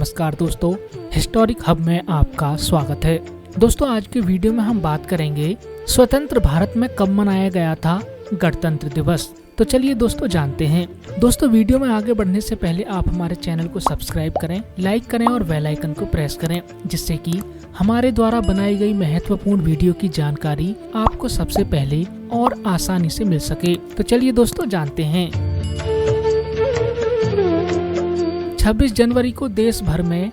नमस्कार दोस्तों, historic hub में आपका स्वागत है। दोस्तों आज के वीडियो में हम बात करेंगे स्वतंत्र भारत में कब मनाया गया था गणतंत्र दिवस। तो चलिए दोस्तों जानते हैं। दोस्तों वीडियो में आगे बढ़ने से पहले आप हमारे चैनल को सब्सक्राइब करें, लाइक करें और बेल आइकन को प्रेस करें, जिससे कि हमारे द्वारा बनाई गई महत्वपूर्ण वीडियो की जानकारी आपको सबसे पहले और आसानी से मिल सके। तो चलिए दोस्तों जानते हैं। 26 जनवरी को देश भर में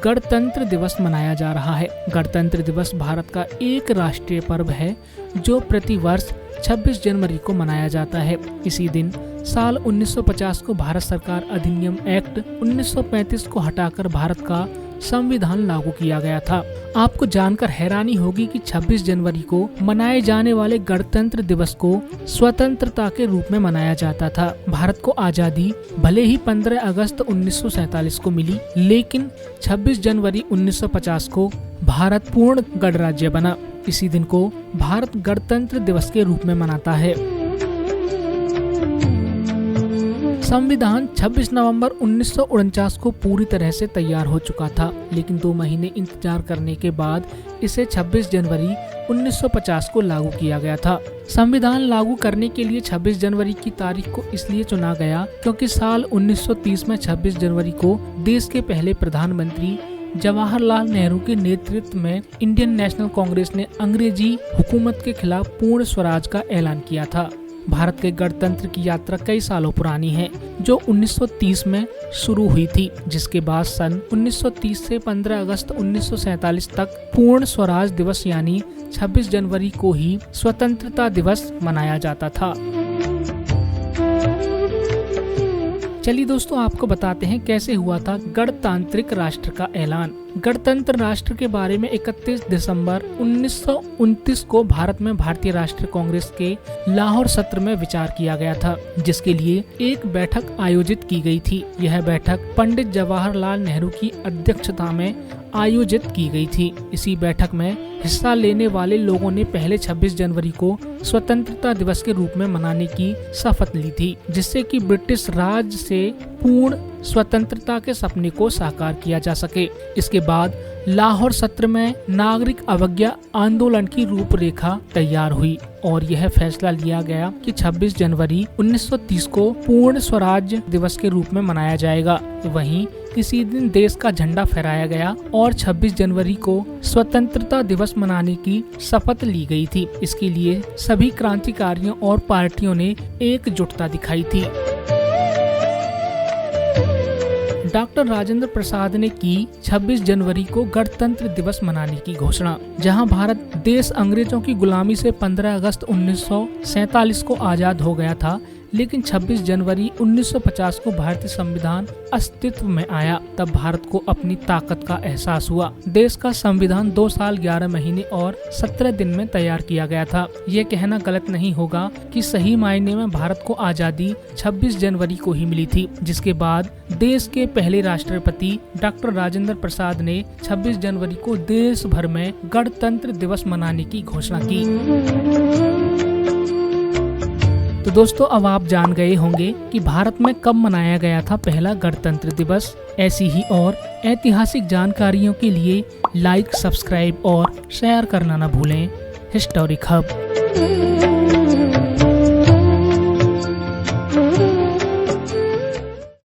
गणतंत्र दिवस मनाया जा रहा है। गणतंत्र दिवस भारत का एक राष्ट्रीय पर्व है जो प्रति वर्ष 26 जनवरी को मनाया जाता है। इसी दिन साल 1950 को भारत सरकार अधिनियम एक्ट 1935 को हटाकर भारत का संविधान लागू किया गया था। आपको जानकर हैरानी होगी कि 26 जनवरी को मनाए जाने वाले गणतंत्र दिवस को स्वतंत्रता के रूप में मनाया जाता था। भारत को आजादी भले ही 15 अगस्त 1947 को मिली, लेकिन 26 जनवरी 1950 को भारत पूर्ण गणराज्य बना। इसी दिन को भारत गणतंत्र दिवस के रूप में मनाता है। संविधान 26 नवंबर 1949 को पूरी तरह से तैयार हो चुका था, लेकिन 2 महीने इंतजार करने के बाद इसे 26 जनवरी 1950 को लागू किया गया था। संविधान लागू करने के लिए 26 जनवरी की तारीख को इसलिए चुना गया क्योंकि साल 1930 में 26 जनवरी को देश के पहले प्रधानमंत्री जवाहरलाल नेहरू के नेतृत्व में इंडियन नेशनल कांग्रेस ने अंग्रेजी हुकूमत के खिलाफ पूर्ण स्वराज का ऐलान किया था। भारत के गणतंत्र की यात्रा कई सालों पुरानी है, जो 1930 में शुरू हुई थी, जिसके बाद सन 1930 से 15 अगस्त 1947 तक पूर्ण स्वराज दिवस यानी 26 जनवरी को ही स्वतंत्रता दिवस मनाया जाता था। चलिए दोस्तों आपको बताते हैं कैसे हुआ था गणतांत्रिक राष्ट्र का ऐलान। गणतंत्र राष्ट्र के बारे में 31 दिसंबर 1929 को भारत में भारतीय राष्ट्रीय कांग्रेस के लाहौर सत्र में विचार किया गया था, जिसके लिए एक बैठक आयोजित की गई थी। यह बैठक पंडित जवाहरलाल नेहरू की अध्यक्षता में आयोजित की गई थी। इसी बैठक में हिस्सा लेने वाले लोगों ने पहले 26 जनवरी को स्वतंत्रता दिवस के रूप में मनाने की शपथ ली थी, जिससे कि ब्रिटिश राज से पूर्ण स्वतंत्रता के सपने को साकार किया जा सके। इसके बाद लाहौर सत्र में नागरिक अवज्ञा आंदोलन की रूपरेखा तैयार हुई और यह फैसला लिया गया कि 26 जनवरी 1930 को पूर्ण स्वराज दिवस के रूप में मनाया जाएगा। वहीं इसी दिन देश का झंडा फहराया गया और 26 जनवरी को स्वतंत्रता दिवस मनाने की शपथ ली गई थी। इसके लिए सभी क्रांतिकारियों और पार्टियों ने एकजुटता दिखाई थी। डॉक्टर राजेंद्र प्रसाद ने की 26 जनवरी को गणतंत्र दिवस मनाने की घोषणा। जहां भारत देश अंग्रेजों की गुलामी से 15 अगस्त 1947 को आजाद हो गया था, लेकिन 26 जनवरी 1950 को भारतीय संविधान अस्तित्व में आया। तब भारत को अपनी ताकत का एहसास हुआ। देश का संविधान 2 साल 11 महीने और 17 दिन में तैयार किया गया था। ये कहना गलत नहीं होगा कि सही मायने में भारत को आजादी 26 जनवरी को ही मिली थी, जिसके बाद देश के पहले राष्ट्रपति डॉक्टर राजेंद्र प्रसाद ने 26 जनवरी को देश भर में गणतंत्र दिवस मनाने की घोषणा की। तो दोस्तों अब आप जान गए होंगे कि भारत में कब मनाया गया था पहला गणतंत्र दिवस। ऐसी ही और ऐतिहासिक जानकारियों के लिए लाइक, सब्सक्राइब और शेयर करना न भूलें। Historic hub.